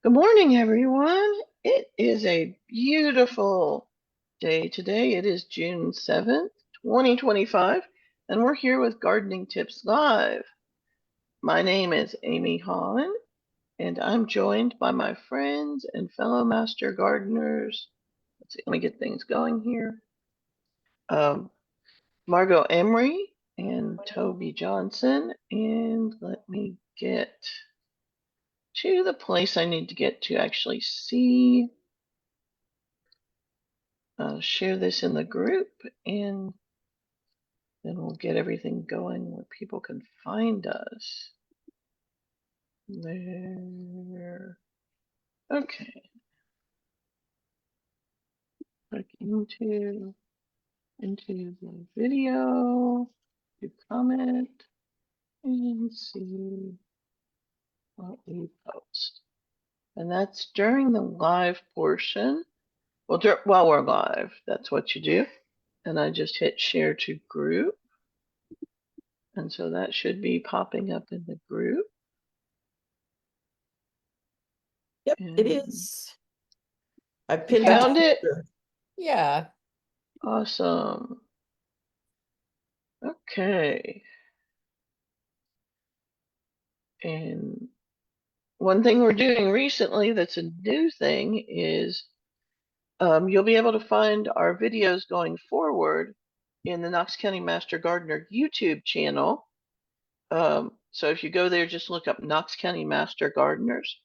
Good morning, everyone. It is a beautiful day today. It is June 7th, 2025, and we're here with Gardening Tips Live. My name is Amy Holland, and I'm joined by my friends and fellow master gardeners. Let's see, let me get things going here. Um, Margot Emery and Toby Johnson, and let me get to the place I need to get to actually see. I'll share this in the group and then we'll get everything going where people can find us. There. Okay. Click into the video, do comment, and see what we post. And that's during the live portion. Well, while we're live, that's what you do. And I just hit share to group. And so that should be popping up in the group. Yep, it And is. I you pinned found it? Yeah. Awesome. Okay. And one thing we're doing recently that's a new thing is you'll be able to find our videos going forward in the Knox County Master Gardener YouTube channel. So if you go there, just look up Knox County Master Gardeners,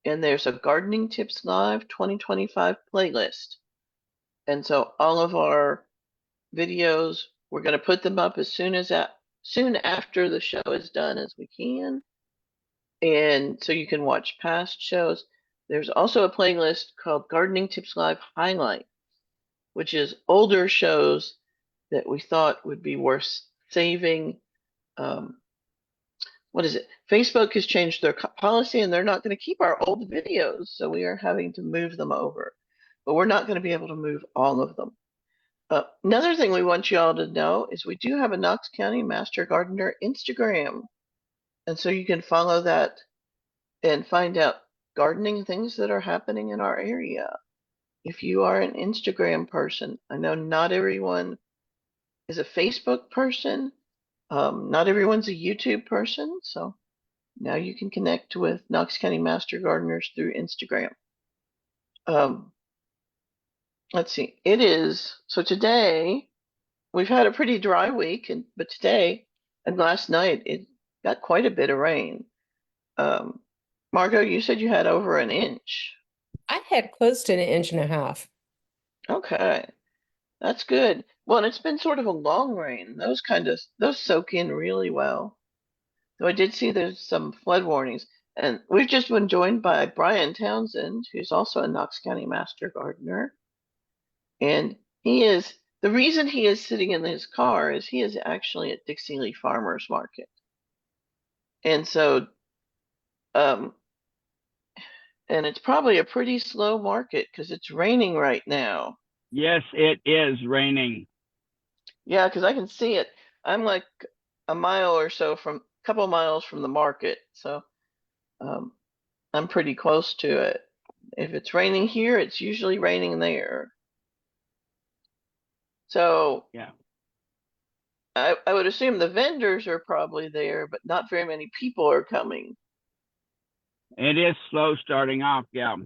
and there's a Gardening Tips Live 2025 playlist. And so all of our videos, we're going to put them up as soon after the show is done as we can. And so you can watch past shows. There's also a playlist called Gardening Tips Live Highlight, which is older shows that we thought would be worth saving. Um, what is it? Facebook has changed their policy and they're not going to keep our old videos. So we are having to move them over. But we're not going to be able to move all of them. Another thing we want you all to know is we do have a Knox County Master Gardener Instagram. And so you can follow that and find out gardening things that are happening in our area. If you are an Instagram person, I know not everyone is a Facebook person, not everyone's a YouTube person, so now you can connect with Knox County Master Gardeners through Instagram. Um, let's see, so today we've had a pretty dry week, but today and last night it got quite a bit of rain. Um, Margot, you said you had over an inch. I had close to an inch and a half. Okay, that's good. Well, and it's been sort of a long rain. Those soak in really well. Though I did see there's some flood warnings, and we've just been joined by Brian Townsend, who's also a Knox County Master Gardener, and the reason he is sitting in his car is he is actually at Dixie Lee Farmers Market, and so um, and it's probably a pretty slow market because it's raining right now. Yes, it is raining. Yeah, because I can see it. I'm like a mile or so a couple miles from the market, so um, I'm pretty close to it. If it's raining here, it's usually raining there. So Yeah. I would assume the vendors are probably there, but not very many people are coming. It is slow starting off. Yeah.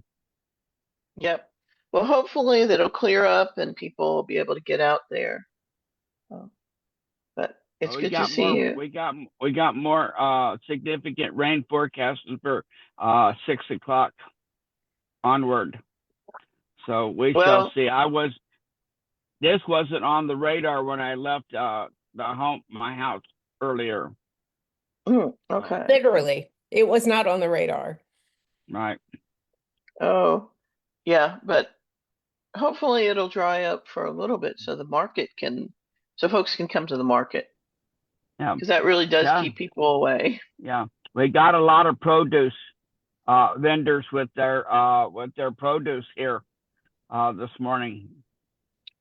Yep. Well, hopefully that'll clear up and people will be able to get out there. Uh, but it's We good to got see more you. we got more significant rain forecasted for 6 o'clock onward. So we shall Well, see. This wasn't on the radar when I left my house earlier. So, okay. Literally, it was not on the radar. right. Oh, yeah, but hopefully it'll dry up for a little bit so folks can come to the market Yeah. because that really does Yeah. keep people away. Yeah. We got a lot of produce vendors with their produce here this morning.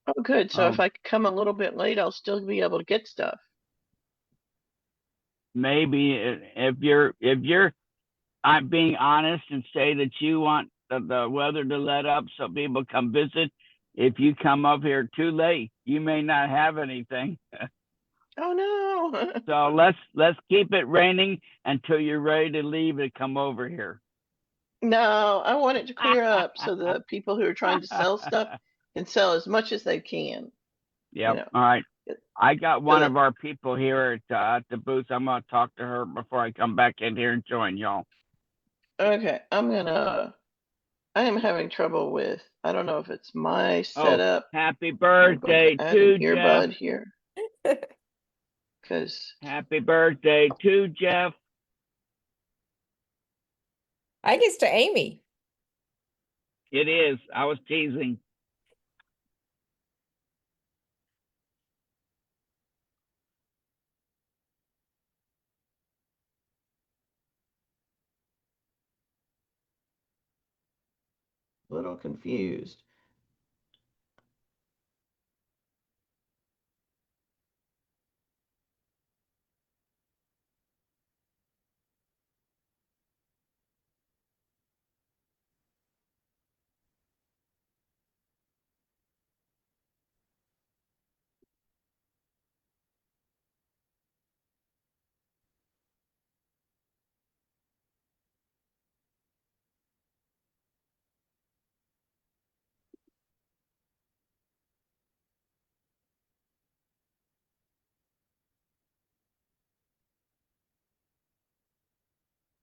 Oh, good. So if Um, I come a little bit late, I'll still be able to get stuff. maybe if you're I'm being honest and say that you want the weather to let up so people come visit. If you come up here too late, you may not have anything. Oh no. So let's keep it raining until you're ready to leave and come over here. No, I want it to clear up so the people who are trying to sell stuff can sell as much as they can, you Yep. know. All right. I got one 'Cause of our people here at the booth. I'm gonna talk to her before I come back in here and join y'all. okay, I am having trouble with, I don't know if it's my Oh, setup. happy I'm going birthday to add an to Jeff. earbud here because Happy birthday to Jeff. I guess to Amy. It is. I was teasing. a little confused.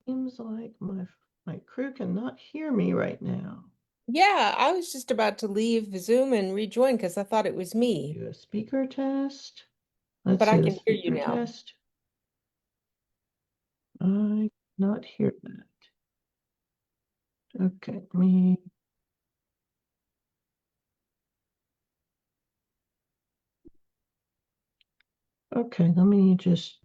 Seems like my crew cannot hear me right now. Yeah, I was just about to leave Zoom and rejoin because I thought it was me, Do a speaker test. Let's but I see the can hear you speaker now. test. I cannot hear that. Okay, let me. Okay, let me just.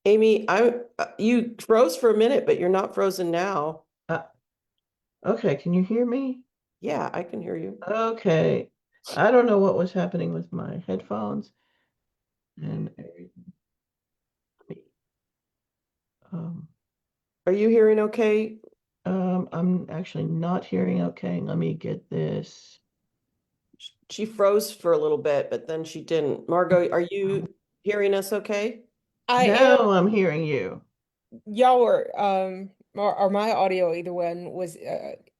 Amy, you froze for a minute, but you're not frozen now. Okay, can you hear me? Yeah, I can hear you. Okay. I don't know what was happening with my headphones and everything. Um, Are you hearing okay? I'm actually not hearing okay. Let me get this. She froze for a little bit, but then she didn't. Margot, are you hearing us okay? I am. Now I'm hearing you. Y'all were or my audio either one was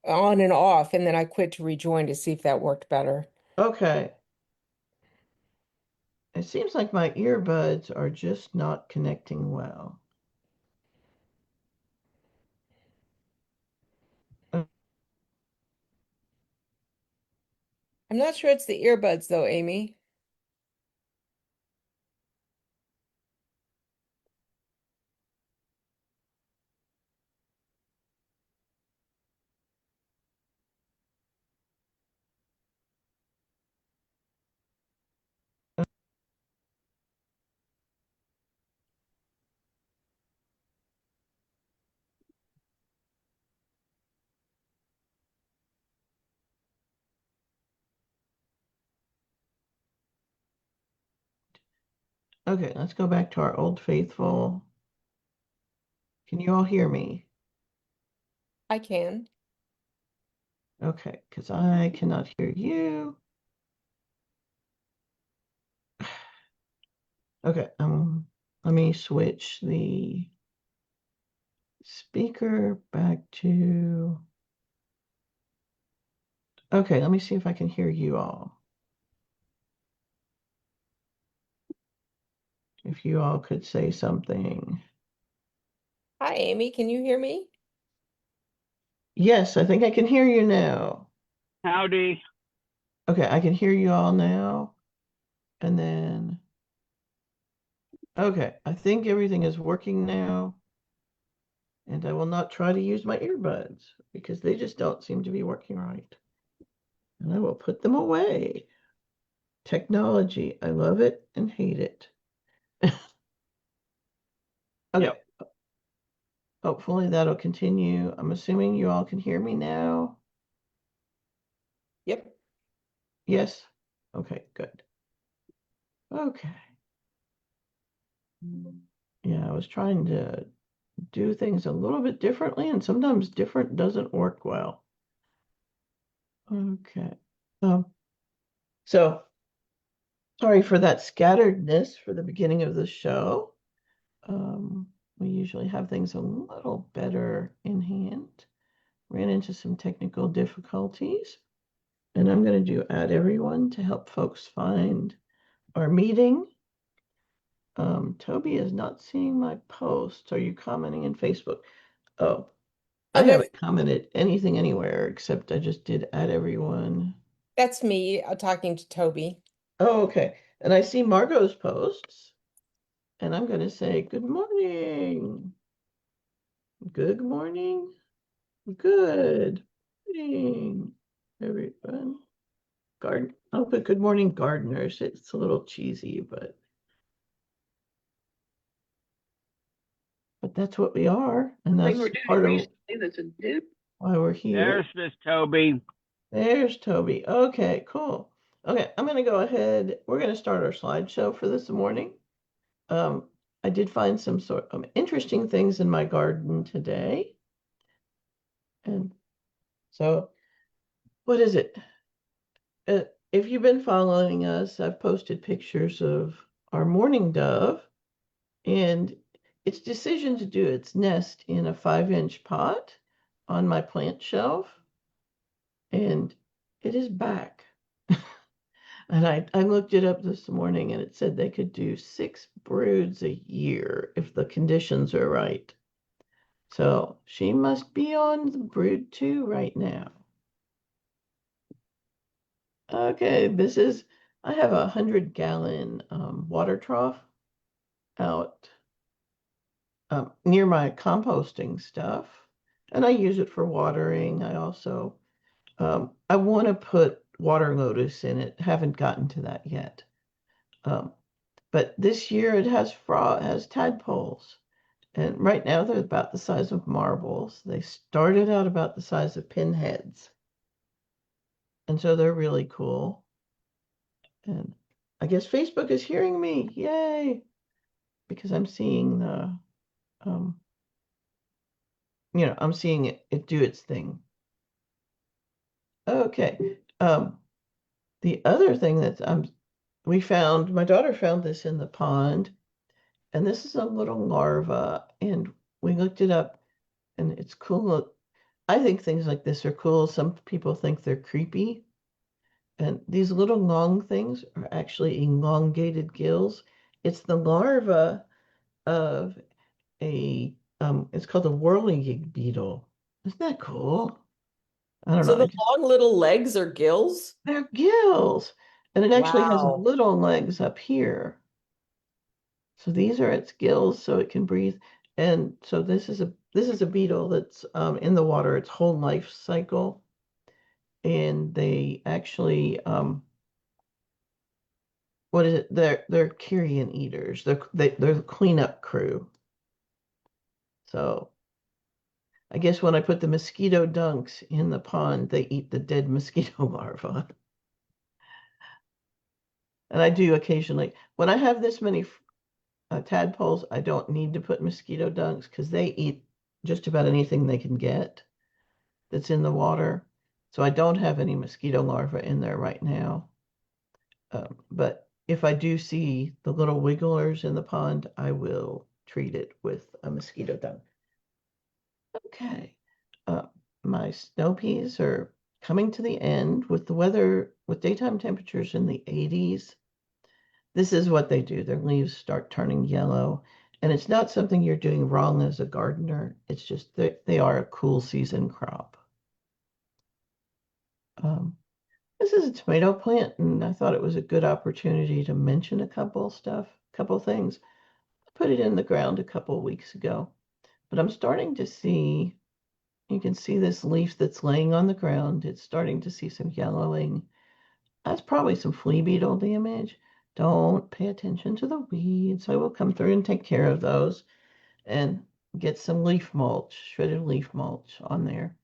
on and off, and then I quit to rejoin to see if that worked better. Okay. It seems like my earbuds are just not connecting well. Uh, I'm not sure it's the earbuds though, Amy. Okay, let's go back to our old faithful. Can you all hear me? I can. Okay, because I cannot hear you. Okay, let me switch the speaker back to. Okay, let me see if I can hear you all. If you all could say something. Hi, Amy. Can you hear me? Yes, I think I can hear you now. Howdy. Okay, I can hear you all now. And then, okay, I think everything is working now. And I will not try to use my earbuds because they just don't seem to be working right. And I will put them away. Technology, I love it and hate it. Okay. Yep. Hopefully that'll continue. I'm assuming you all can hear me now. Yep. Yes? Okay, good. Okay. Yeah, I was trying to do things a little bit differently, and sometimes different doesn't work well. Okay. So sorry for that scatteredness for the beginning of the show. We usually have things a little better in hand. Ran into some technical difficulties, and I'm going to do add everyone to help folks find our meeting. Toby is not seeing my posts. Are you commenting in Facebook? Oh, I haven't commented anything anywhere except I just did add everyone. That's me talking to Toby. Oh, okay. And I see Margot's posts, and I'm going to say good morning. Good morning. Good morning, everyone. I'll put good morning, gardeners. It's a little cheesy, but that's what we are, and that's part of why we're here. There's Miss Toby. There's Toby. Okay, cool. Okay, I'm going to go ahead. We're going to start our slideshow for this morning. I did find some sort of interesting things in my garden today. And so, what is it? If you've been following us, I've posted pictures of our mourning dove and its decision to do its nest in a 5-inch pot on my plant shelf. And it is back. And I looked it up this morning and it said they could do 6 broods a year if the conditions are right. So she must be on the brood 2 right now. Okay, I have a 100-gallon water trough out near my composting stuff, and I use it for watering. I also, I want to put water lotus in it. Haven't gotten to that yet. But this year it has tadpoles. And right now they're about the size of marbles. They started out about the size of pinheads. And so they're really cool. And I guess Facebook is hearing me. Yay! Because I'm seeing um, I'm seeing it do its thing. Okay. The other thing that my daughter found this in the pond, and this is a little larva, and we looked it up, and it's cool. I think things like this are cool. Some people think they're creepy. And these little long things are actually elongated gills. It's the larva of it's called a whirligig beetle. Isn't that cool? I don't So know. the long little legs are gills? They're gills. And it actually has Wow. little legs up here. So these are its gills so it can breathe. And so this is a beetle that's in the water its whole life cycle. And they actually what is it? They're carrion eaters. They're the cleanup crew. So I guess when I put the mosquito dunks in the pond, they eat the dead mosquito larvae. And I do occasionally, when I have this many tadpoles, I don't need to put mosquito dunks because they eat just about anything they can get that's in the water. So I don't have any mosquito larvae in there right now. But if I do see the little wigglers in the pond, I will treat it with a mosquito dunk. Okay. Uh, my snow peas are coming to the end with the weather, with daytime temperatures in the 80s. This is what they do. Their leaves start turning yellow. And it's not something you're doing wrong as a gardener. It's just that they are a cool season crop. This is a tomato plant, and I thought it was a good opportunity to mention a couple things. I put it in the ground a couple of weeks ago, but I'm starting to see, you can see this leaf that's laying on the ground. It's starting to see some yellowing. That's probably some flea beetle damage. Don't pay attention to the weeds. I will come through and take care of those and get some leaf mulch, shredded leaf mulch on there.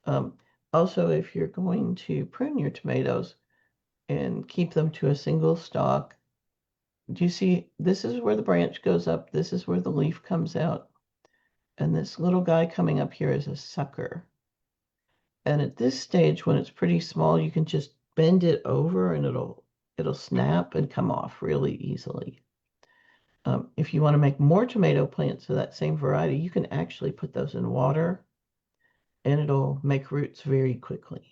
Um, Also, if you're going to prune your tomatoes and keep them to a single stalk, do you see this is where the branch goes up, this is where the leaf comes out, and this little guy coming up here is a sucker. And at this stage, when it's pretty small, you can just bend it over and it'll snap and come off really easily. If you want to make more tomato plants of that same variety, you can actually put those in water and it'll make roots very quickly.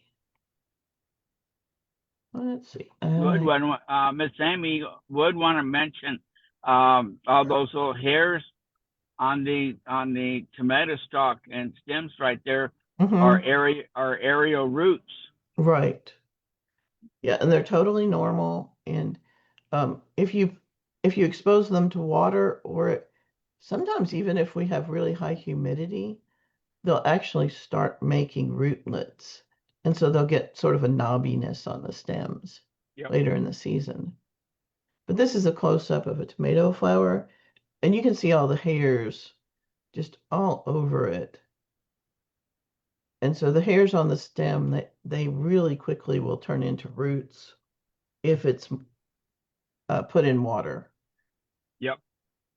Let's see. Would want Miss Amy would want to mention all those little hairs on the tomato stalk and stems right there are aerial roots. Right. Yeah, and they're totally normal. And if you expose them to water, or sometimes even if we have really high humidity, they'll actually start making rootlets. And so they'll get sort of a knobbiness on the stems later in the season. But this is a close-up of a tomato flower, and you can see all the hairs just all over it. And so the hairs on the stem, they really quickly will turn into roots if it's put in water. Yep.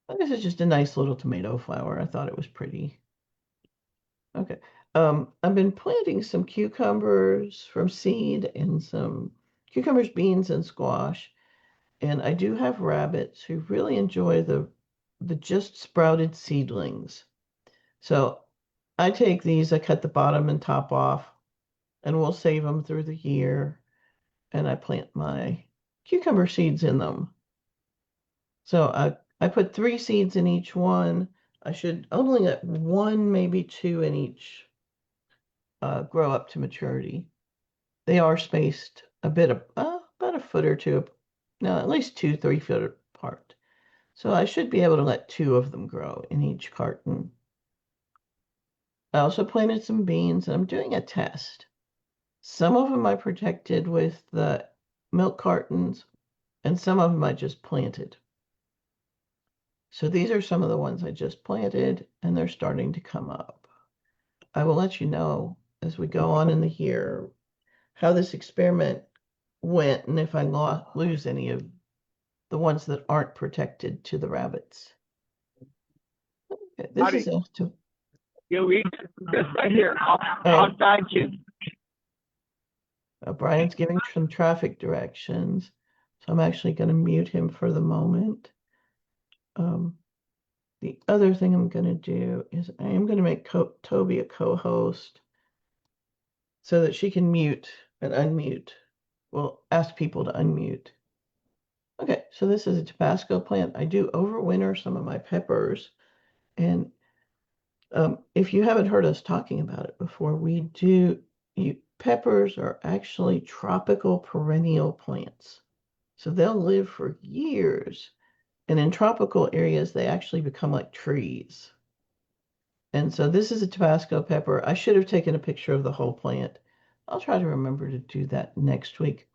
But this is just a nice little tomato flower. I thought it was pretty. Okay. I've been planting some cucumbers from seed and some cucumbers, beans, and squash. And I do have rabbits who really enjoy the just sprouted seedlings. So I take these, I cut the bottom and top off, and we'll save them through the year. And I plant my cucumber seeds in them. So I put 3 seeds in each one. I should only let 1, maybe 2 in each grow up to maturity. They are spaced a bit of about a foot or two, no, at least 2-3 foot apart. So I should be able to let 2 of them grow in each carton. I also planted some beans, and I'm doing a test. Some of them I protected with the milk cartons, and some of them I just planted. So these are some of the ones I just planted, and they're starting to come up. I will let you know as we go on in the year how this experiment went and if I lose any of the ones that aren't protected to the rabbits. Okay, this is You eat this right here. I'll guide you. Brian's giving some traffic directions, so I'm actually going to mute him for the moment. The other thing I'm going to do is I am going to make Toby a co-host so that she can mute and unmute. Well, ask people to unmute. Okay, so this is a Tabasco plant. I do overwinter some of my peppers. And if you haven't heard us talking about it before, peppers are actually tropical perennial plants. So they'll live for years. And in tropical areas, they actually become like trees. And so this is a Tabasco pepper. I should have taken a picture of the whole plant. I'll try to remember to do that next week.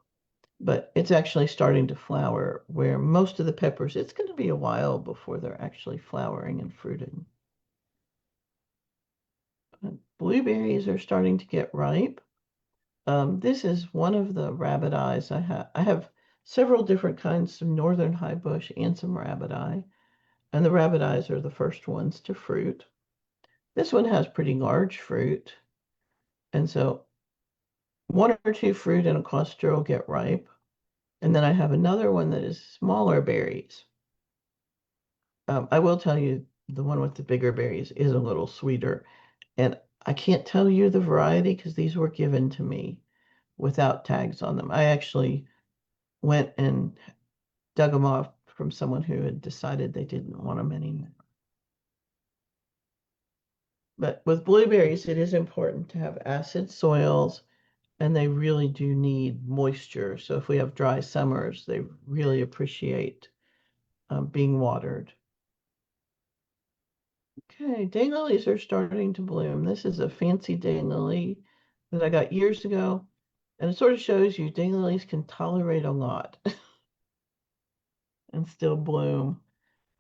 But it's actually starting to flower, where most of the peppers, it's going to be a while before they're actually flowering and fruiting. Blueberries are starting to get ripe. This is one of the rabbit eyes I have. I have several different kinds, some northern high bush and some rabbit eye. And the rabbit eyes are the first ones to fruit. This one has pretty large fruit. And so 1 or 2 fruit in a cluster will get ripe. And then I have another one that is smaller berries. I will tell you the one with the bigger berries is a little sweeter. And I can't tell you the variety because these were given to me without tags on them. I actually went and dug them off from someone who had decided they didn't want them anymore. But with blueberries, it is important to have acid soils and they really do need moisture. So if we have dry summers, they really appreciate being watered. Okay, daylilies are starting to bloom. This is a fancy daylily that I got years ago, and it sort of shows you daylilies can tolerate a lot and still bloom.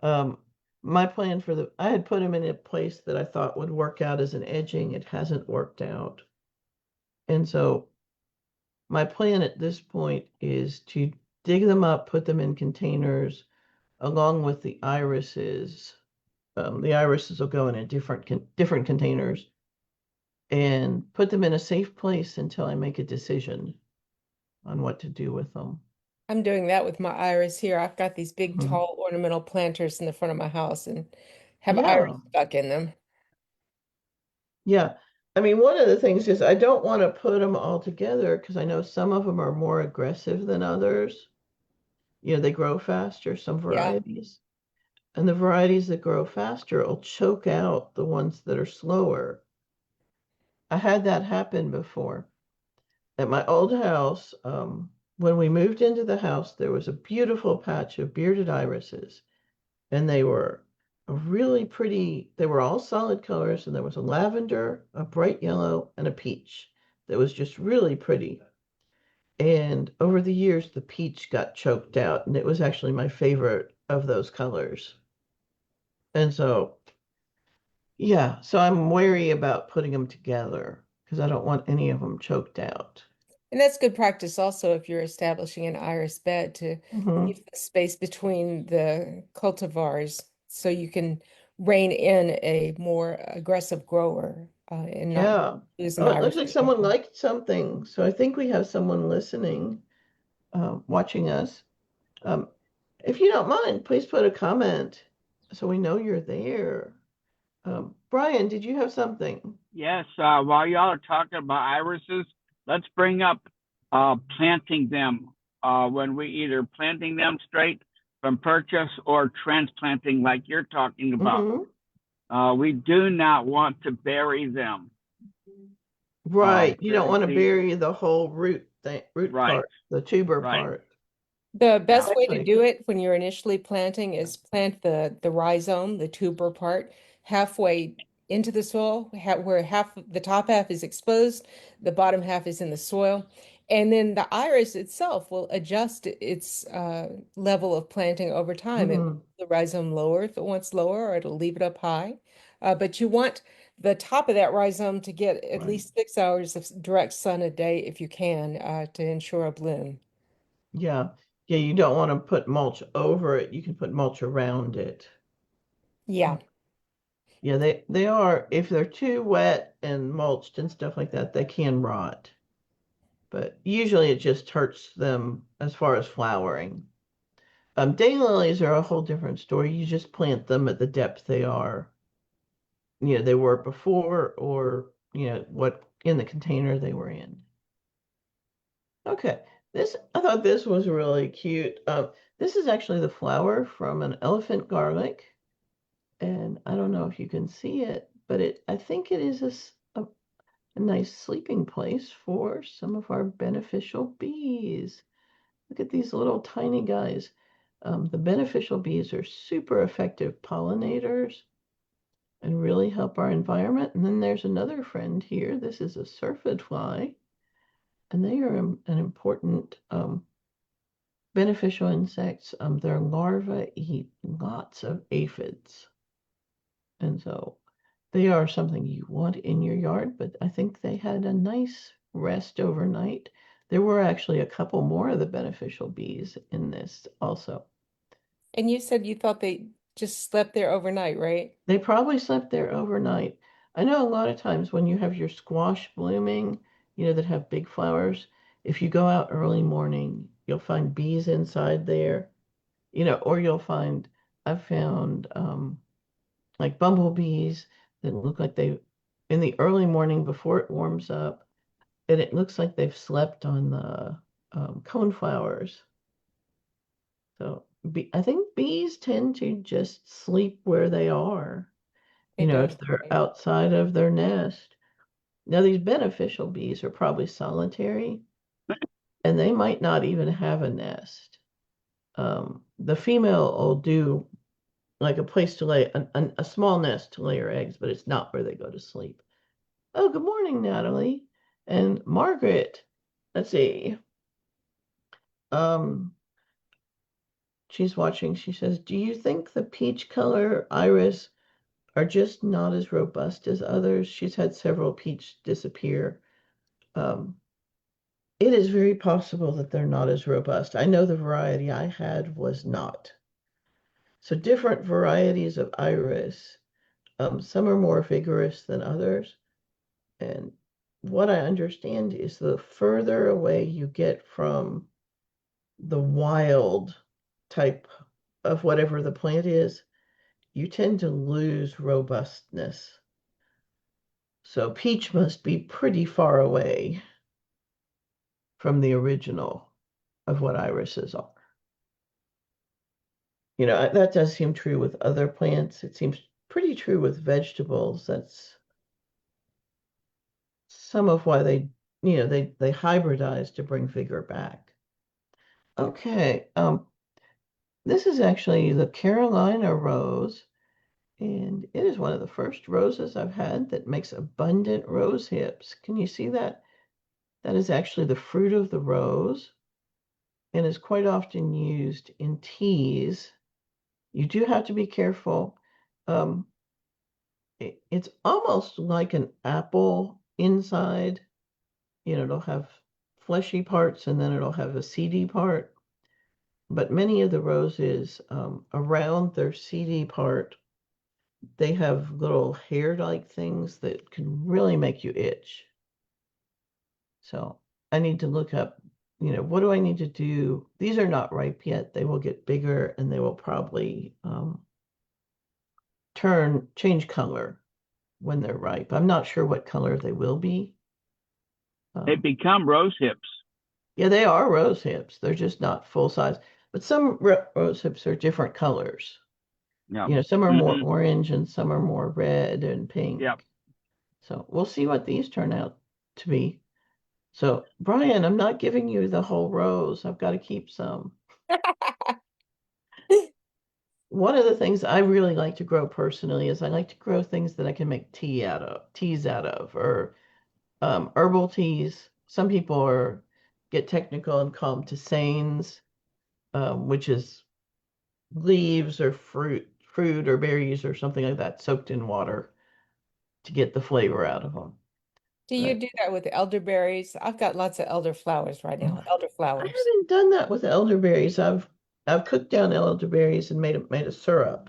Um, my plan I had put them in a place that I thought would work out as an edging. It hasn't worked out. And so my plan at this point is to dig them up, put them in containers along with the irises. The irises will go in a different containers and put them in a safe place until I make a decision on what to do with them. I'm doing that with my iris here. I've got these big, Mhm. tall ornamental planters in the front of my house and have iris Yeah, stuck in them. yeah. I mean, one of the things is I don't want to put them all together because I know some of them are more aggressive than others. They grow faster, some Yeah. varieties. And the varieties that grow faster will choke out the ones that are slower. I had that happen before. At my old house, when we moved into the house, there was a beautiful patch of bearded irises, and they were really pretty. They were all solid colors, and there was a lavender, a bright yellow, and a peach that was just really pretty. And over the years, the peach got choked out, and it was actually my favorite of those colors. And so, yeah, so I'm wary about putting them together because I don't want any of them choked out. And that's good practice also if you're establishing an iris bed to Hmm. leave the space between the cultivars so you can rein in a more aggressive grower and not Yeah. lose an Oh, it looks iris. like someone liked something. So I think we have someone listening, watching us. Um, if you don't mind, please put a comment so we know you're there. Brian, did you have something? Yes, while y'all are talking about irises, let's bring up planting them. When we either planting them straight from purchase or transplanting, like you're talking about. Hmm. We do not want to bury them. Right. You don't want to The bury the whole root right, part, the tuber right, part. The yeah, best way to Actually, do it when you're initially planting is plant the rhizome, the tuber part, halfway into the soil, where the top half is exposed, the bottom half is in the soil, and then the iris itself will adjust its level of planting over time. It hmm. will the rhizome lower if it wants lower, or it'll leave it up high. But you want the top of that rhizome to get at Right. least 6 hours of direct sun a day if you can to ensure a bloom. Yeah. Yeah, you don't want to put mulch over it. You can put mulch around it. Yeah. Yeah, they are, if they're too wet and mulched and stuff like that, they can rot. But usually it just hurts them as far as flowering. Daylilies are a whole different story. You just plant them at the depth they are, they were before, or, what in the container they were in. Okay, I thought this was really cute. This is actually the flower from an elephant garlic, and I don't know if you can see it, but I think it is a nice sleeping place for some of our beneficial bees. Look at these little tiny guys. The beneficial bees are super effective pollinators and really help our environment. And then there's another friend here. This is a syrphid fly, and they are an important beneficial insects. Their larvae eat lots of aphids, and so they are something you want in your yard. But I think they had a nice rest overnight. There were actually a couple more of the beneficial bees in this also. And you said you thought they just slept there overnight, right? They probably slept there overnight. I know a lot of times when you have your squash blooming, that have big flowers, if you go out early morning, you'll find bees inside there, or I've found like bumblebees that look like in the early morning before it warms up, and it looks like they've slept on the coneflowers. So I think bees tend to just sleep where they are. It does. If they're outside of their nest. Now, these beneficial bees are probably solitary, and they might not even have a nest. The female will do like a place to lay a small nest to lay her eggs, but it's not where they go to sleep. Oh, good morning, Natalie. And Margaret, let's see. She's watching. She says, do you think the peach color iris are just not as robust as others? She's had several peach disappear. It is very possible that they're not as robust. I know the variety I had was not. So different varieties of iris, some are more vigorous than others. And what I understand is the further away you get from the wild type of whatever the plant is, you tend to lose robustness. So peach must be pretty far away from the original of what irises are. You know, that does seem true with other plants. It seems pretty true with vegetables. That's some of why they hybridize to bring vigor back. Okay, this is actually the Carolina rose, and it is one of the first roses I've had that makes abundant rose hips. Can you see that? That is actually the fruit of the rose and is quite often used in teas. You do have to be careful. It's almost like an apple inside. You know, it'll have fleshy parts and then it'll have a seedy part. But many of the roses around their seedy part, they have little hair-like things that can really make you itch. So I need to look up, what do I need to do? These are not ripe yet. They will get bigger and they will probably change color when they're ripe. I'm not sure what color they will be. They become rose hips. Yeah, they are rose hips. They're just not full size. But some rose hips are different colors. Yeah. Some are more orange and some are more red and pink. Yeah. So we'll see what these turn out to be. So, Brian, I'm not giving you the whole rose. I've got to keep some. One of the things I really like to grow personally is I like to grow things that I can make teas out of, or herbal teas. Some people get technical and call them tisanes, which is leaves or fruit or berries or something like that soaked in water to get the flavor out of them. Do you do that with elderberries? I've got lots of elderflowers right now. I Elderflowers. haven't done that with elderberries. I've cooked down elderberries and made a syrup.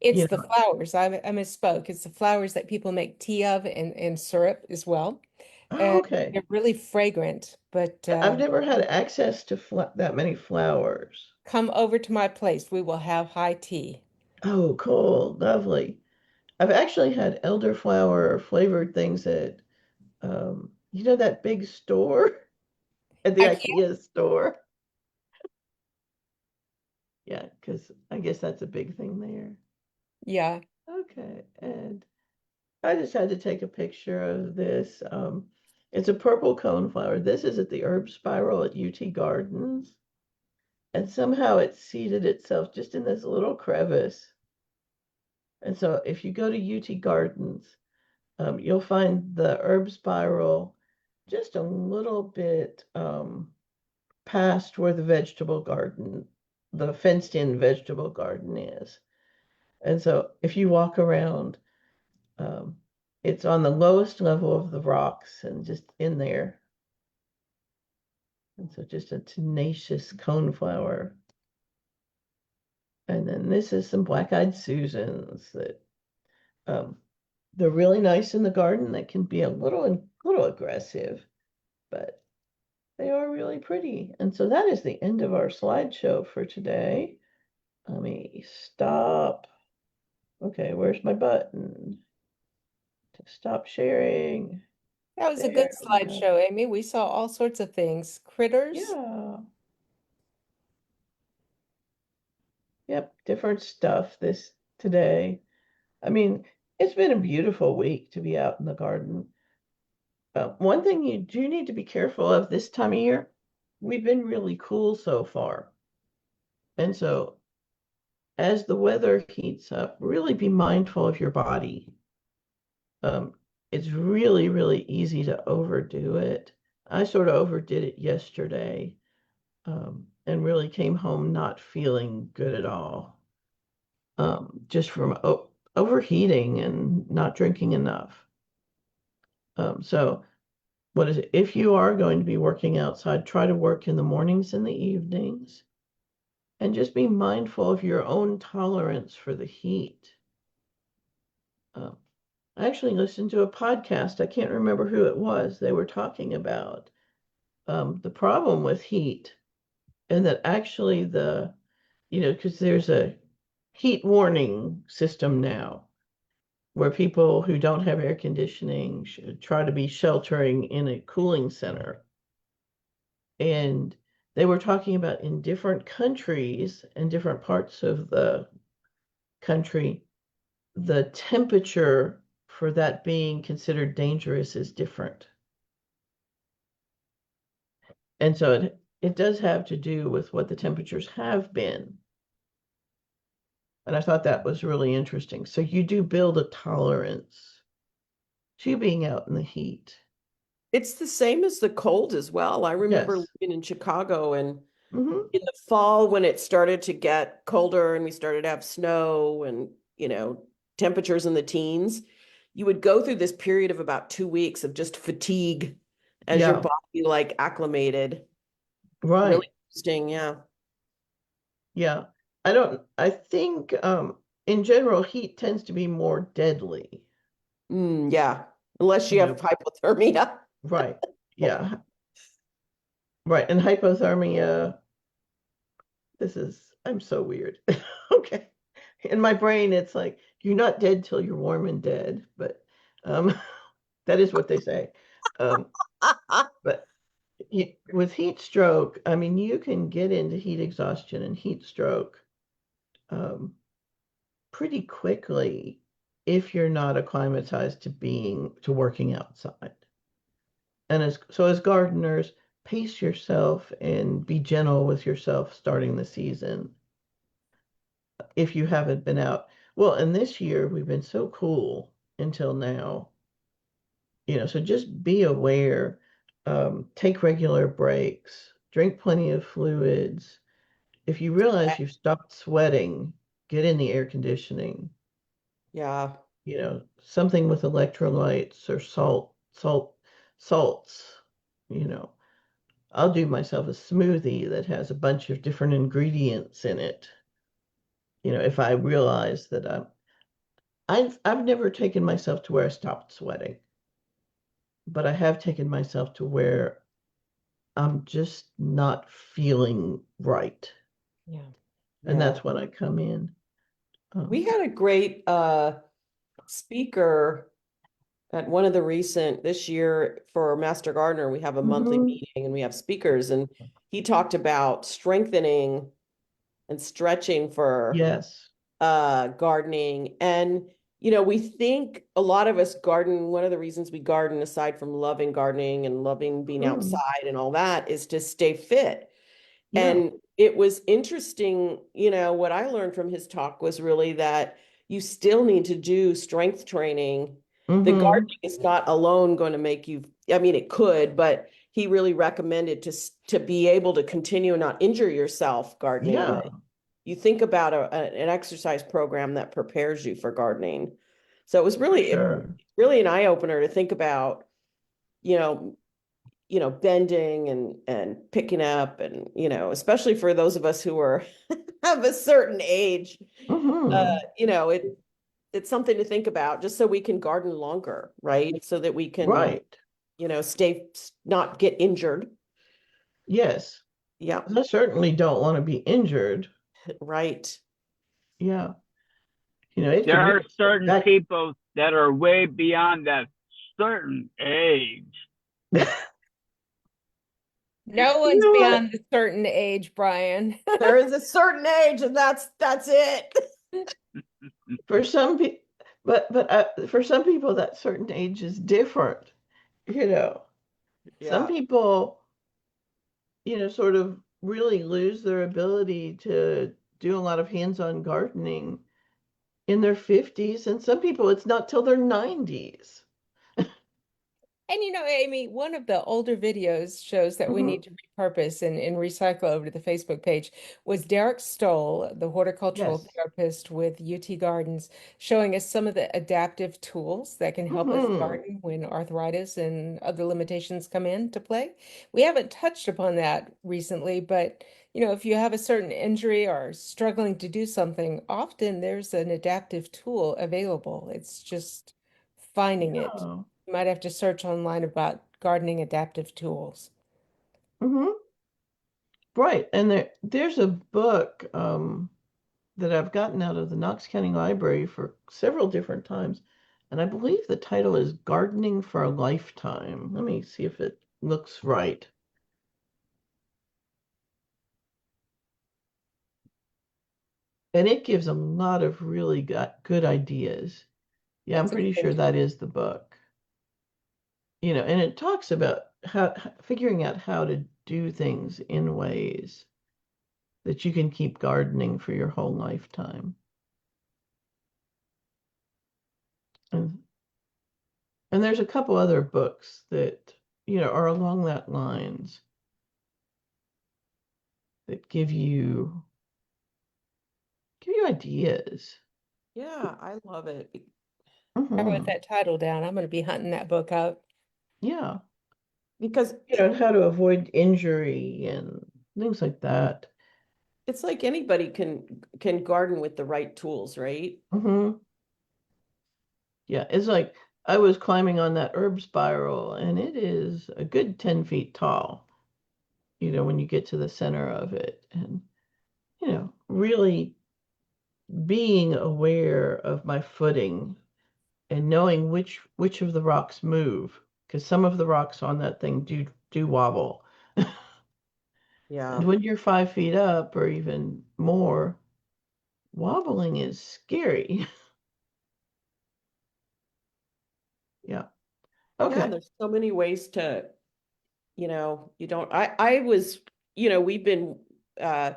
It's the flowers. I misspoke. It's the flowers that people make tea of and syrup as well. Oh, And okay. they're really fragrant, but I've never had access to that many flowers. come over to my place. We will have high tea. Oh, cool. Lovely. I've actually had elderflower flavored things at, that big store at the I can't. IKEA store. Yeah, because I guess that's a big thing there. Yeah. Okay, and I just had to take a picture of this. It's a purple coneflower. This is at the herb spiral at UT Gardens. And somehow it seeded itself just in this little crevice. And so if you go to UT Gardens, you'll find the herb spiral just a little bit past where the fenced-in vegetable garden is. And so if you walk around, it's on the lowest level of the rocks and just in there. And so just a tenacious coneflower. And then this is some black-eyed Susans that they're really nice in the garden. They can be a little aggressive, but they are really pretty. And so that is the end of our slideshow for today. Let me stop. Okay, where's my button to stop sharing? That was a good There we go. slideshow, Amy. We saw all sorts of things. Critters. Yeah. Yep, different stuff today. I mean, it's been a beautiful week to be out in the garden. One thing you do need to be careful of this time of year, we've been really cool so far. And so as the weather heats up, really be mindful of your body. Um, it's really, really easy to overdo it. I sort of overdid it yesterday, and really came home not feeling good at all, just from overheating and not drinking enough. So what is it? If you are going to be working outside, try to work in the mornings and the evenings, and just be mindful of your own tolerance for the heat. Um, I actually listened to a podcast. I can't remember who it was. They were talking about the problem with heat, and that actually because there's a heat warning system now where people who don't have air conditioning should try to be sheltering in a cooling center. And they were talking about in different countries and different parts of the country, the temperature for that being considered dangerous is different. And so it does have to do with what the temperatures have been. And I thought that was really interesting. So you do build a tolerance to being out in the heat. It's the same as the cold as well. I remember Yes. living in Chicago, and Hmm. in the fall when it started to get colder and we started to have snow and, temperatures in the teens, you would go through this period of about 2 weeks of just fatigue as your Yeah, body like acclimated. Really right. interesting, yeah. Yeah. I think in general heat tends to be more deadly. Yeah, unless You you have know, hypothermia. right. Yeah. Right. And hypothermia, I'm so weird. Okay. In my brain, it's like you're not dead till you're warm and dead, but um, that is what they say. Um, but with heat stroke, I mean, you can get into heat exhaustion and heat stroke um, pretty quickly if you're not acclimatized to working outside. And as gardeners, pace yourself and be gentle with yourself starting the season if you haven't been out. Well, and this year we've been so cool until now, so just be aware, take regular breaks, drink plenty of fluids. If you realize you've stopped sweating, get in the air conditioning, Yeah. something with electrolytes or salts, you know. I'll do myself a smoothie that has a bunch of different ingredients in it. If I realize that I've never taken myself to where I stopped sweating, but I have taken myself to where I'm just not feeling right. Yeah. And Yeah. that's when I come in. We had a great speaker at one of the recent this year for Master Gardener. We have a monthly Mhm. meeting and we have speakers, and he talked about strengthening and stretching for Yes. gardening. And we think a lot of us garden. One of the reasons we garden, aside from loving gardening and loving being Mhm. outside and all that, is to stay fit. Yeah. And it was interesting, what I learned from his talk was really that you still need to do strength training. The Hmm. gardening is not alone going to make you, I mean, it could, but he really recommended to be able to continue and not injure yourself gardening. Yeah, That you think about an exercise program that prepares you for gardening. So it was for really, sure. really an eye opener to think about, you know, bending and picking up, and especially for those of us who are have a certain age, uh, Hmm. it's something to think about, just so we can garden longer, right? So that we can, Right. stay, not get injured. Yes. Yeah, I certainly don't want to be injured. right. Yeah. It There could are really certain back. people that are way beyond that certain age. No You one's know what? beyond a certain age, Brian. There is a certain age, and that's it. For some people, but for some people, that certain age is different. you know, some Yeah. people, sort of really lose their ability to do a lot of hands-on gardening in their 50s, and some people it's not till their 90s. And Amy, one of the older videos shows that we need Hmm. to repurpose and recycle over to the Facebook page was Derek Stoll, the horticultural Yes. therapist with UT Gardens, showing us some of the adaptive tools that can help us Hmm. garden when arthritis and other limitations come into play. We haven't touched upon that recently, but if you have a certain injury or struggling to do something, often there's an adaptive tool available. It's just finding it. Yeah. You might have to search online about gardening adaptive tools. Hmm. Right. And there's a book that I've gotten out of the Knox County Library for several different times. And I believe the title is Gardening for a Lifetime. Let me see if it looks right. And it gives a lot of really good ideas. Yeah, I'm That's a good pretty thing sure to that read. is the book. And it talks about figuring out how to do things in ways that you can keep gardening for your whole lifetime. And and there's a couple other books that, are along that lines that give you ideas. Yeah, I love it. I wrote Hmm. that title down. I'm going to be hunting that book up. Yeah. Because And how to avoid injury and things like that. it's like anybody can garden with the right tools, right? Hmm. Yeah, it's like I was climbing on that herb spiral, and it is a good 10 feet tall, when you get to the center of it. And, really being aware of my footing and knowing which of the rocks move, because some of the rocks on that thing do wobble. Yeah. And when you're 5 feet up or even more, wobbling is scary. Yeah. Yeah, Okay. there's so many ways to, you don't I was, we've been uh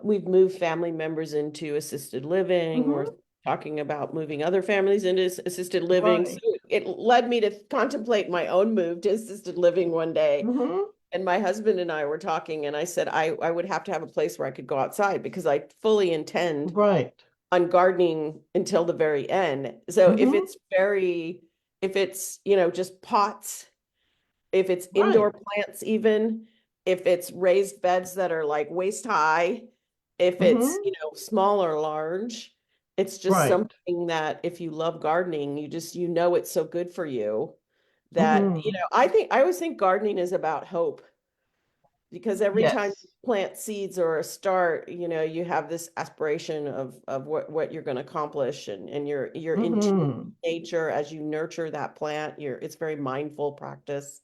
we've moved family members into assisted living. We're Hmm. talking about moving other families into assisted living. So Right. it led me to contemplate my own move to assisted living one day. Hmm. And my husband and I were talking, and I said I would have to have a place where I could go outside because I fully intend Right. on gardening until the very end. So Hmm. if it's, just pots, if it's Right. indoor plants, even if it's raised beds that are like waist high, if it's, Hmm. small or large, it's just Right. something that if you love gardening, it's so good for you that, Hmm. I always think gardening is about hope because every time Yes. you plant seeds or a start, you have this aspiration of what you're going to accomplish, and you're in tune with Hmm. nature as you nurture that plant. It's very mindful practice.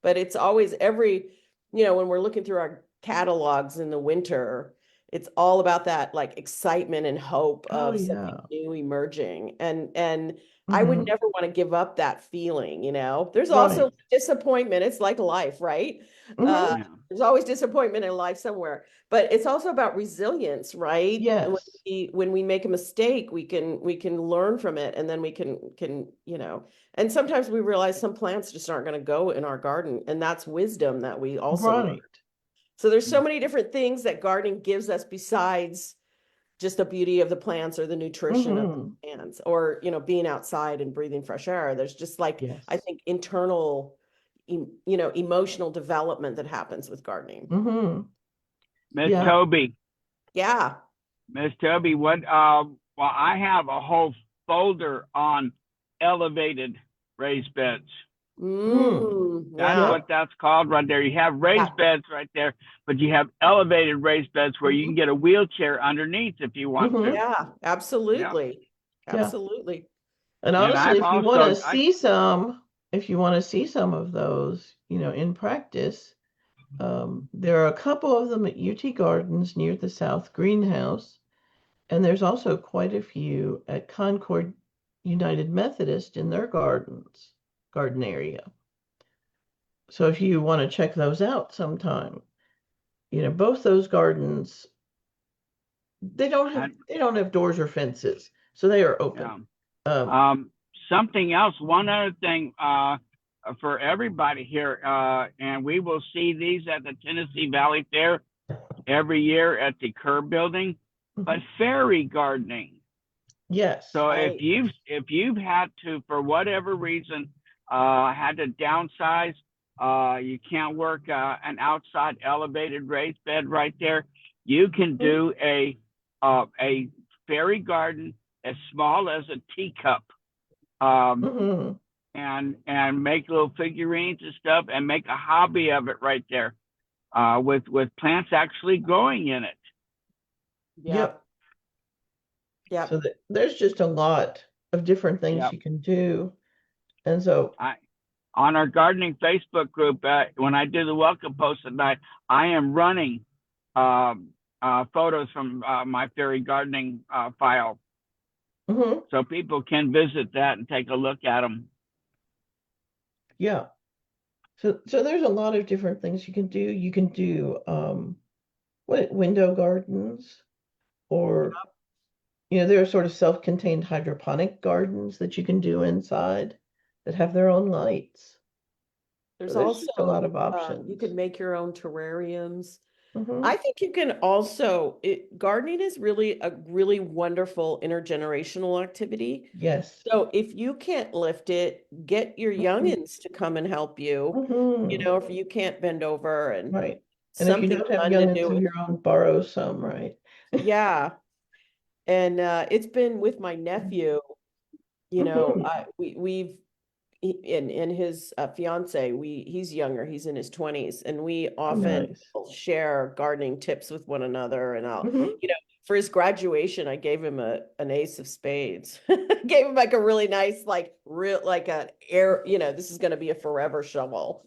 But it's always when we're looking through our catalogs in the winter, it's all about that like excitement and hope Oh, of something yeah. new emerging. And I would Hmm. never want to give up that feeling. There's also Right. disappointment. It's like life, right? Hmm. Yeah. There's always disappointment in life somewhere, but it's also about resilience, right? Yes. When we make a mistake, we can learn from it, and then we can. And sometimes we realize some plants just aren't going to go in our garden, and that's wisdom that we also learn. Right. So there's so many different things that gardening gives us besides just the beauty of the plants or the nutrition of the Hmm. plants, or being outside and breathing fresh air. There's just like, I Yes. think, internal emotional development that happens with gardening. Hmm. Miss Yeah. Toby, Yeah. Miss Toby, well, I have a whole folder on elevated raised beds. That's Yep. what that's called right there. You have Yeah. raised beds right there, but you have elevated raised beds where you Mhm. can get a wheelchair underneath if you want Hmm. to. Yeah, Yeah. absolutely. Yeah. Absolutely. And And honestly, I've also, if you want to see some of those, in practice, there are a couple of them at UT Gardens near the South Greenhouse, and there's also quite a few at Concord United Methodist in their garden area. So if you want to check those out sometime, both those gardens, they don't have doors or fences, so they are open. Yeah. Something else, one other thing for everybody here, and we will see these at the Tennessee Valley Fair every year at the Kerr building, but fairy gardening. Yes. So if you've had to, for whatever reason, had to downsize, you can't work an outside elevated raised bed right there, you can do a fairy garden as small as a teacup, and make little figurines and stuff, and make a hobby of it right there, with plants actually growing in it. Yep. Yep. So there's just a lot of different things you can do, and so on our gardening Facebook group, when I do the welcome post at night, I am running photos from my fairy gardening file, so people can visit that and take a look at them. Yeah. So there's a lot of different things you can do. You can do window gardens, or there are sort of self-contained hydroponic gardens that you can do inside that have their own lights. There's so also just a lot of options. You can make your own terrariums. Mm-hmm. I think you can also, gardening is really a really wonderful intergenerational activity. Yes. So if you can't lift it, get your youngins to come and help you. If you can't bend over, and right. And if you don't have youngins of your own, borrow some, right? Yeah. And it's been with my nephew, we've in his fiance, he's younger, he's in his 20s, and we often share gardening tips with one another. And I'll for his graduation, I gave him an ace of spades. Gave him like a really nice, like an air, this is going to be a forever shovel,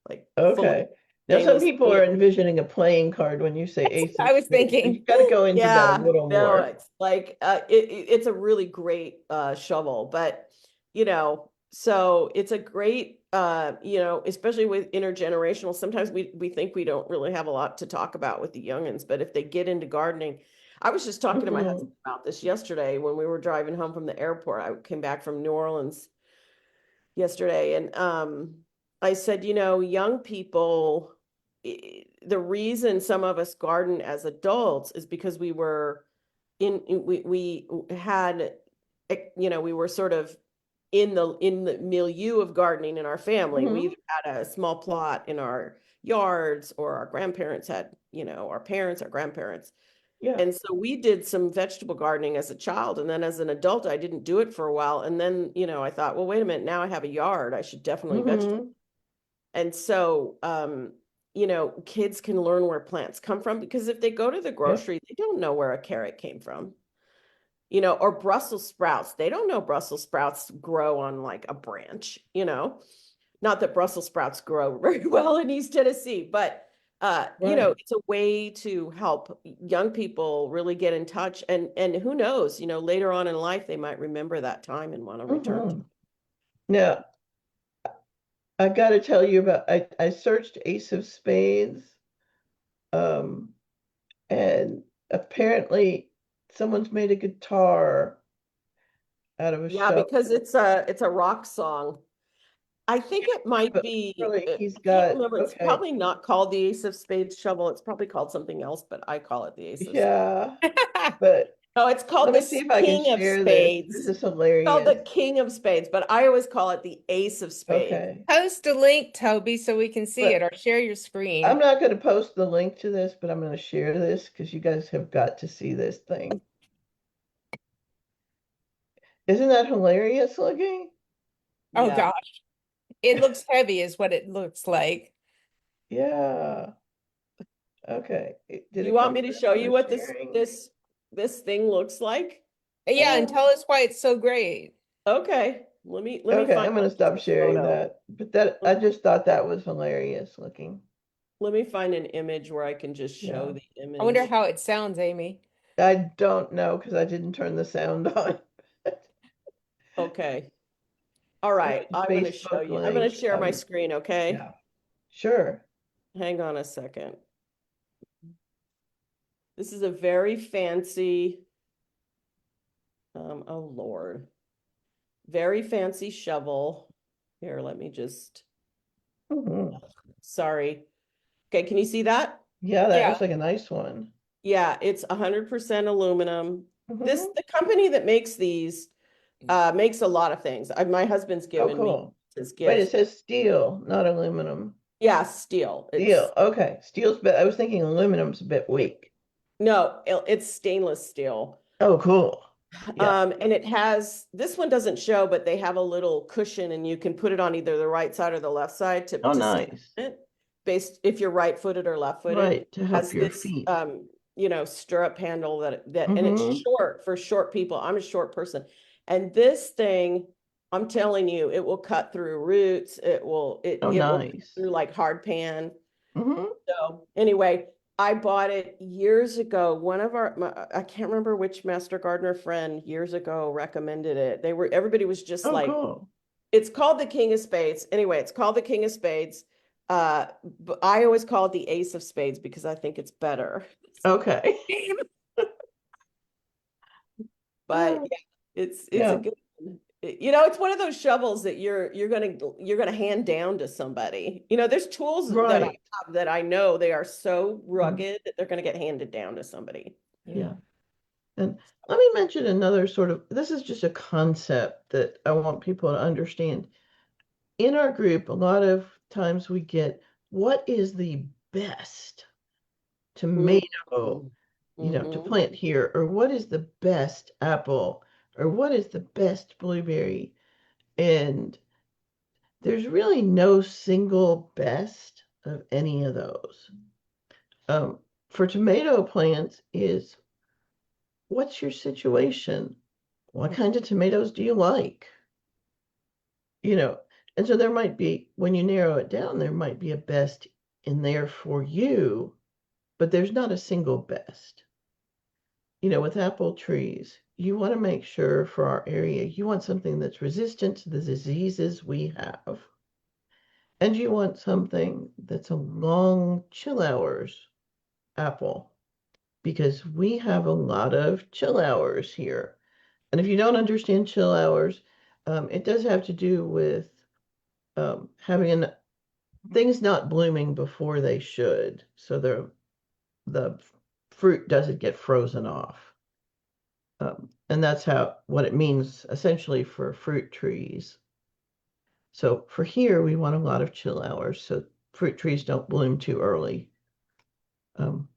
like okay. Now some people are envisioning a playing card when you say ace of I was spades. thinking. You got to go into that a little more. It's like it's a really great shovel, but so it's a great especially with intergenerational. Sometimes we think we don't really have a lot to talk about with the youngins, but if they get into gardening, I was just talking to my husband about this yesterday when we were driving home from the airport. I came back from New Orleans yesterday, and I said, young people, the reason some of us garden as adults is because we were we had, we were sort of in the milieu of gardening in our family. We either had a small plot in our yards, or our grandparents had, our parents, our grandparents. Yeah. And so we did some vegetable gardening as a child, and then as an adult, I didn't do it for a while. And then, I thought, well, wait a minute, now I have a yard, I should definitely vegetable. And so, kids can learn where plants come from, because if they go to the grocery, they don't know where a carrot came from. Or Brussels sprouts. They don't know Brussels sprouts grow on like a branch, not that Brussels sprouts grow very well in East Tennessee, but it's a way to help young people really get in touch, and who knows, later on in life, they might remember that time and want to return to it. Now, I got to tell you about, I searched ace of spades, and apparently someone's made a guitar out of a shovel. Because it's a rock song. I think it might be, really, I can't remember. It's probably not called the ace of spades shovel. It's probably called something else, but I call it the ace of spades. But no, it's called the king of spades. This is hilarious. It's called the king of spades, but I always call it the ace of spades. Okay. Post a link, Toby, so we can see it, or share your screen. I'm not going to post the link to this, but I'm going to share this because you guys have got to see this thing. Isn't that hilarious looking? Oh gosh. It looks heavy is what it looks like. Yeah. Okay. Do you want me to show you what this thing looks like? Yeah, and tell us why it's so great. Okay. Let me I'm going to stop sharing that. But I just thought that was hilarious looking. Let me find an image where I can just show the image. I wonder how it sounds, Amy. I don't know because I didn't turn the sound on. Okay. All right. I'm going to show you. I'm going to share my screen, okay? Yeah. Sure. Hang on a second. This is a very fancy, oh Lord, very fancy shovel. Here, let me just, Mhm. sorry. Okay, can you see that? Yeah, that Yeah. looks like a nice one. Yeah, it's 100% aluminum. Mhm. The company that makes these makes a lot of things. My husband's Oh, given me cool. his Wait, it gift. says steel, not aluminum. Yeah, steel. Steel. Okay. Steel's bit. I was thinking aluminum's a bit weak. No, it's stainless steel. Oh, cool. Yeah. And it has, this one doesn't show, but they have a little cushion and you can put it on either the right side or the left side Oh, to stand nice. it, based if you're right-footed or left-footed. Right, to help Has your this feet. stirrup handle and it's Mm-hmm. short for short people. I'm a short person. And this thing, I'm telling you, it will cut through roots. Oh, It will cut nice. through like hard pan. Mm-hmm. So anyway, I bought it years ago. I can't remember which master gardener friend years ago recommended it. Everybody was just Oh, like, cool. it's called the King of Spades. Anyway, it's called the King of Spades. But I always call it the Ace of Spades because I think it's better. Okay. But yeah, it's a Yeah. good one. It's one of those shovels that you're gonna hand down to somebody. There's tools that I Right. have that I know they are so Mhm. rugged that they're gonna get handed down to somebody. Yeah. And let me mention another this is just a concept that I want people to understand. In our group, a lot of times we get, what is the best tomato, to Mm-hmm. plant here, or what is the best apple, or what is the best blueberry? And there's really no single best of any of those. For tomato plants is, what's your situation? What kind of tomatoes do you like? You know, and so there might be, when you narrow it down, there might be a best in there for you, but there's not a single best. With apple trees, you want to make sure for our area, you want something that's resistant to the diseases we have. And you want something that's a long chill hours apple, because we have a lot of chill hours here. And if you don't understand chill hours, it does have to do with having things not blooming before they should, so the fruit doesn't get frozen off. And that's what it means essentially for fruit trees. So for here, we want a lot of chill hours, so fruit trees don't bloom too early. Um,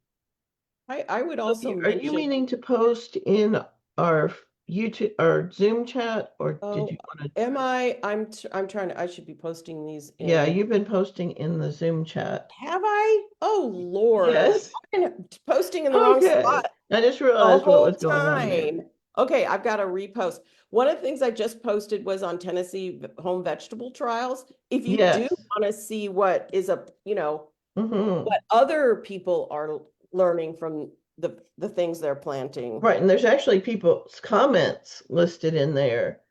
I would also are you mention, meaning to post in our YouTube or Zoom chat, or did oh, you want to? am I? I'm trying to. I should be posting these Yeah, in. you've been posting in the Zoom chat. Have I? Oh Lord, Yes. I've been posting in the wrong Okay. spot I just the realized what whole was going on there. time. Okay, I've got to repost. One of the things I just posted was on Tennessee home vegetable trials. If you do Yes. want to see what is Hmm. what other people are learning from the things they're planting. Right, and there's actually people's comments listed in there,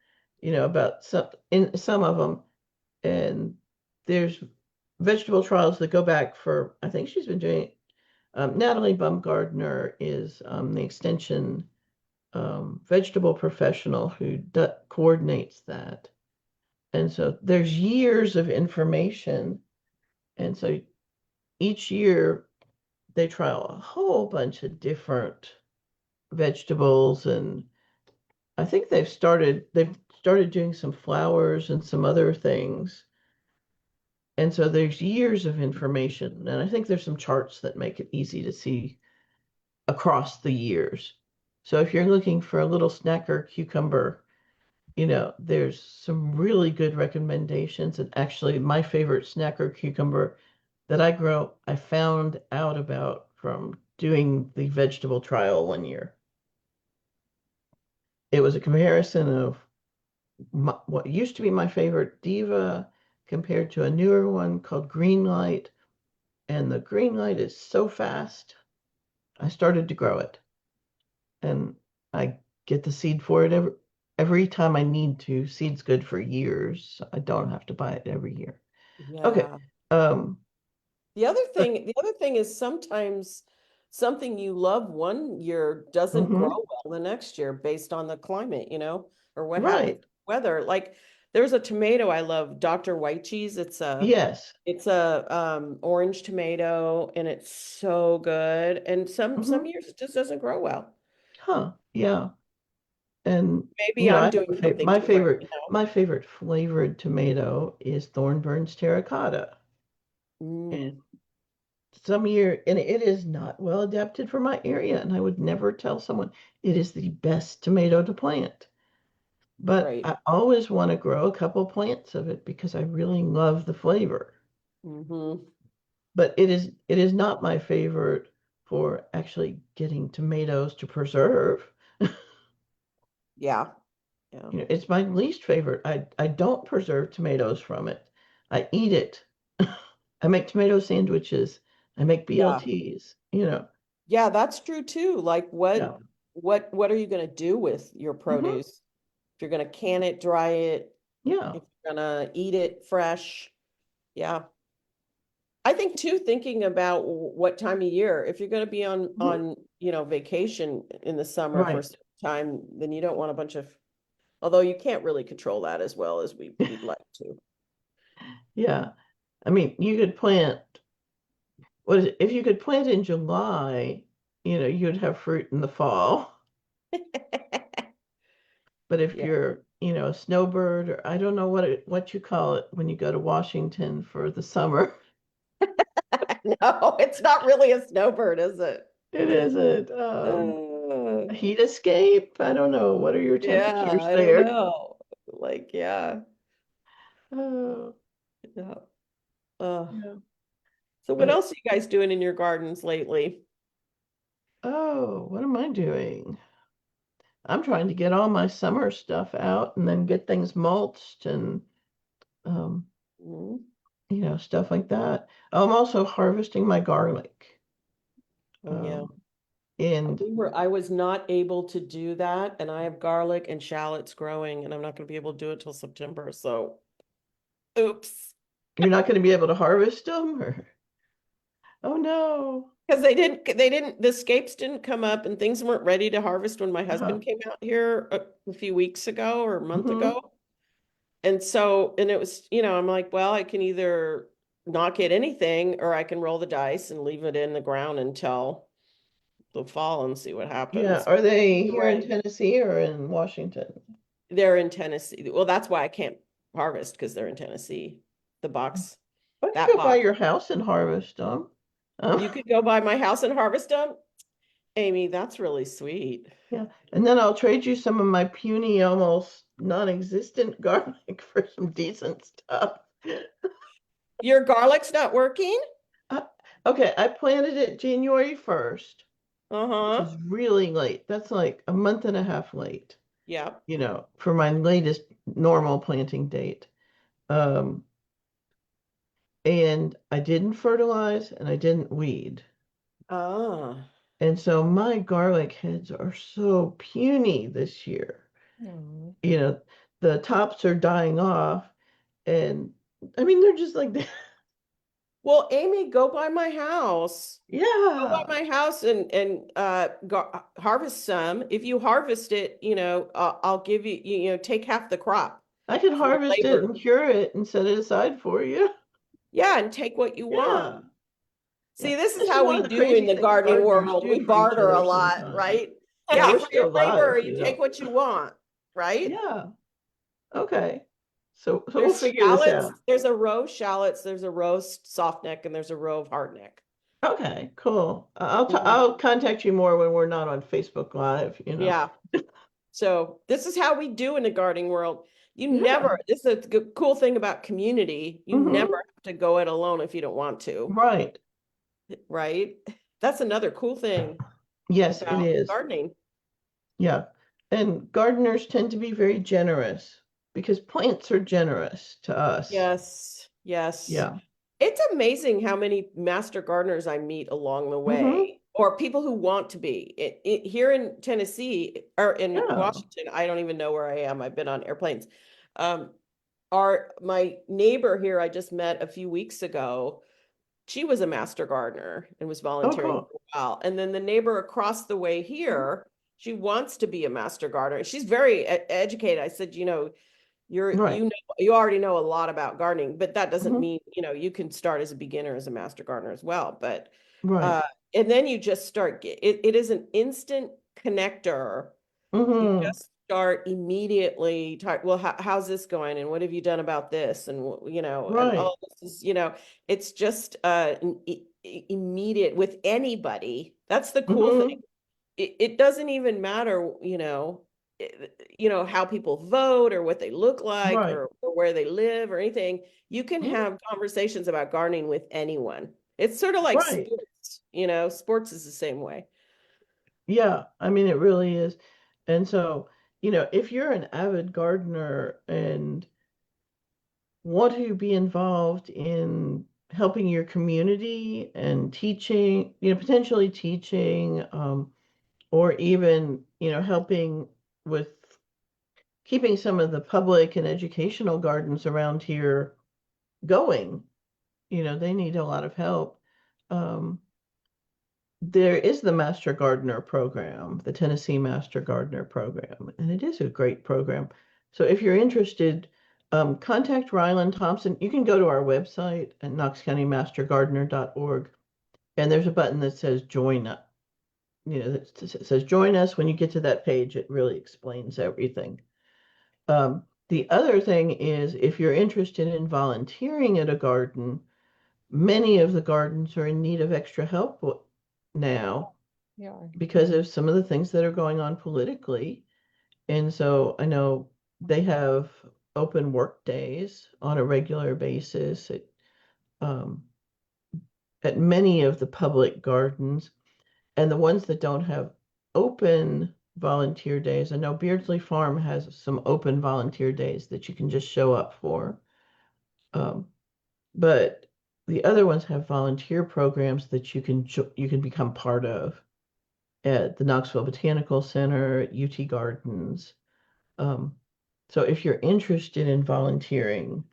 about some of them, and there's vegetable trials that go back for, I think she's been doing, Natalie Baumgardner is the extension vegetable professional who coordinates that. And so there's years of information. And so each year they trial a whole bunch of different vegetables, and I think they've started doing some flowers and some other things. And so there's years of information, and I think there's some charts that make it easy to see across the years. So if you're looking for a little snacker cucumber, there's some really good recommendations. And actually, my favorite snacker cucumber that I grow, I found out about from doing the vegetable trial one year. It was a comparison of what used to be my favorite Diva compared to a newer one called Greenlight. And the Greenlight is so fast. I started to grow it, and I get the seed for it every time I need to. Seed's good for years. I don't have to buy it every year. Okay. Yeah. Um, The other thing is sometimes something you love one year doesn't grow Hmm. well the next year based on the climate, or what happens Right. weather. Like there's a tomato I love, Dr. White Cheese. Yes. It's a orange tomato and it's so good. And some Hmm. years it just doesn't grow well. Huh. Yeah. And Maybe I I'm have doing something my different, favorite flavored tomato is Thornburn's terracotta. And Mm, some year, and it is not well adapted for my area, and I would never tell someone it is the best tomato to plant. But right. I always want to grow a couple plants of it because I really love the flavor. Hmm. But it is not my favorite for actually getting tomatoes to preserve. Yeah. Yeah. It's my least favorite. I don't preserve tomatoes from it. I eat it. I make tomato sandwiches. I make Yeah. BLTs. Yeah, that's true too. Like Yeah. what are you going to do with your Hmm. produce? If you're going to can it, dry it, Yeah. if you're going to eat it fresh. Yeah. I think too, thinking about what time of year, if you're going to be Hmm. vacation in the summer for Right. some time, then you don't want a bunch of, although you can't really control that as well as we'd like to. Yeah. I mean, you could plant, what is it? If you could plant in July, you'd have fruit in the fall. But if Yeah. you're, a snowbird, or I don't know what you call it when you go to Washington for the summer. No, it's not really a snowbird, is it? It isn't. Uh, A heat escape. I don't know. What are your yeah, temperatures I don't there? know. Like, yeah. Oh, Yeah. Uh, yeah. so what But else are you guys doing in your gardens lately? what am I doing? I'm trying to get all my summer stuff out and then get things mulched and um, Mm. stuff like that. I'm also harvesting my garlic. Oh yeah. Um, and I was not able to do that, and I have garlic and shallots growing, and I'm not going to be able to do it till September. So, oops. you're not going to be able to harvest them, or oh no. Because the scapes didn't come up and things weren't ready to harvest when my Uh-huh. husband came out here a few weeks ago or a month Hmm. ago. And it was, I'm like, well, I can either not get anything or I can roll the dice and leave it in the ground until the fall and see what Yeah. happens. Are they Either here in way, Tennessee or in Washington? they're in Tennessee. Well, that's why I can't harvest because they're in Tennessee. The box, Why don't that you go by box. your house and harvest them? You could go by my house and harvest them. Amy, that's really sweet. Yeah. And then I'll trade you some of my puny, almost non-existent garlic for some decent stuff. Your garlic's not working? Uh, okay, I planted it January 1st, which Uh-huh. is really late. That's like a month and a half late, Yeah. for my latest normal planting date. Um, and I didn't fertilize and I didn't weed. Ah. And so my garlic heads are so puny this year. Oh. You know, the tops are dying off, and I mean, they're just like, Well, Amy, go by my house. Go yeah, by my house and harvest some. If you harvest it, I'll give you, take half the crop I can for harvest it labor. and cure it and set it aside for you. Yeah, and take what you want. Yeah, yeah. See, this is This is how one we of the do in crazy the things gardening gardeners world. do We for each barter a other lot, sometimes. right? Yeah, Yeah, we're for your still labor, alive. you take what you want, right? Yeah, okay. So we'll There's figure this shallots, out. there's a row of shallots, there's a row of soft neck, and there's a row of hard neck. Okay, cool. Mhm. I'll contact you more when we're not on Facebook Live. Yeah. So this is how we do in the gardening world. Yeah. This is a cool thing about community. You never Hmm. have to go it alone if you don't want to, Right. right? That's another cool thing Yes, it about is. gardening. Yeah. And gardeners tend to be very generous because plants are generous to us. Yes, yes. Yeah. It's amazing how many master gardeners I meet along the Hmm. way, or people who want to be. Here in Tennessee or in Yeah. Washington, I don't even know where I am. I've been on airplanes. Um, my neighbor here I just met a few weeks ago she was a master gardener and was Oh, volunteering cool. for a while. And then the neighbor across the way here, she wants to be a master gardener. She's very educated. I said, Right. you already know a lot about gardening, but that doesn't Hmm. mean, you can start as a beginner as a master gardener as well. But Right. uh and then you just start it is an instant connector. You Hmm. just start immediately talk, well, how's this going? And what have you done about this? And and Right. oh, this is, it's just immediate with anybody. That's the cool thing. Hmm. It doesn't even matter, how people vote or what they look like Right. or where they live or anything. You can Mhm. have conversations about gardening with anyone. It's sort of like Right. sports, sports is the same way. Yeah. I mean, it really is. And so, if you're an avid gardener and want to be involved in helping your community and teaching, potentially teaching, or even, helping with keeping some of the public and educational gardens around here going, they need a lot of help. Um, there is the Master Gardener program, the Tennessee Master Gardener program, and it is a great program. So if you're interested, contact Ryland Thompson. You can go to our website at knoxcountymastergardener.org, and there's a button that says join us. That says join us. When you get to that page, it really explains everything. The other thing is if you're interested in volunteering at a garden, many of the gardens are in need of extra help now Yeah. because of some of the things that are going on politically. And so I know they have open work days on a regular basis um, at many of the public gardens. And the ones that don't have open volunteer days, I know Beardsley Farm has some open volunteer days that you can just show up for. Um, but the other ones have volunteer programs that you can become part of at the Knoxville Botanical Center, at UT Gardens. Um, so if you're interested in volunteering,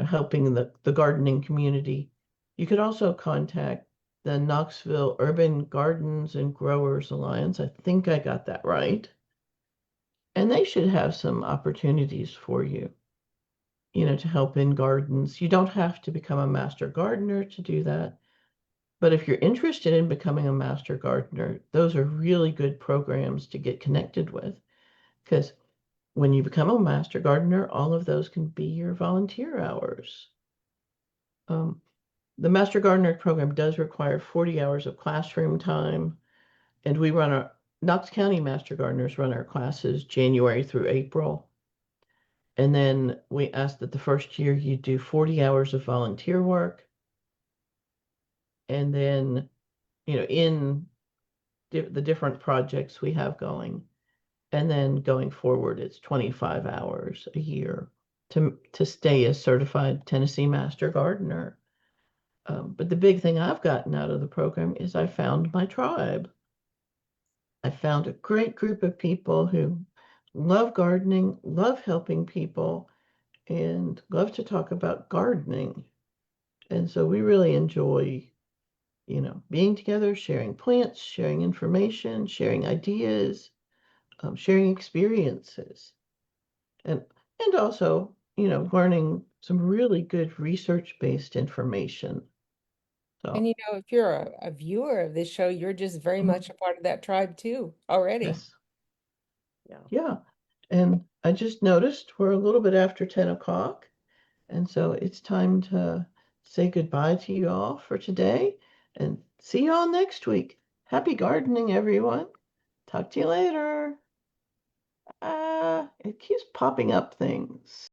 helping the gardening community, you could also contact the Knoxville Urban Gardens and Growers Alliance. I think I got that right. And they should have some opportunities for you, to help in gardens. You don't have to become a master gardener to do that. But if you're interested in becoming a master gardener, those are really good programs to get connected with. Because when you become a master gardener, all of those can be your volunteer hours. Um, the Master Gardener program does require 40 hours of classroom time, and we run our Knox County Master Gardeners run our classes January through April. And then we ask that the first year you do 40 hours of volunteer work, and then, in the different projects we have going. And then going forward, it's 25 hours a year to stay a certified Tennessee Master Gardener. But the big thing I've gotten out of the program is I found my tribe. I found a great group of people who love gardening, love helping people, and love to talk about gardening. And so we really enjoy, being together, sharing plants, sharing information, sharing ideas, sharing experiences, and and also, learning some really good research-based information. And So, if you're a viewer of this show, you're just very mhm, much a part of that tribe too already. yes, Yeah. yeah. And I just noticed we're a little bit after 10 o'clock, and so it's time to say goodbye to you all for today and see you all next week. Happy gardening, everyone. Talk to you later. It keeps popping up things.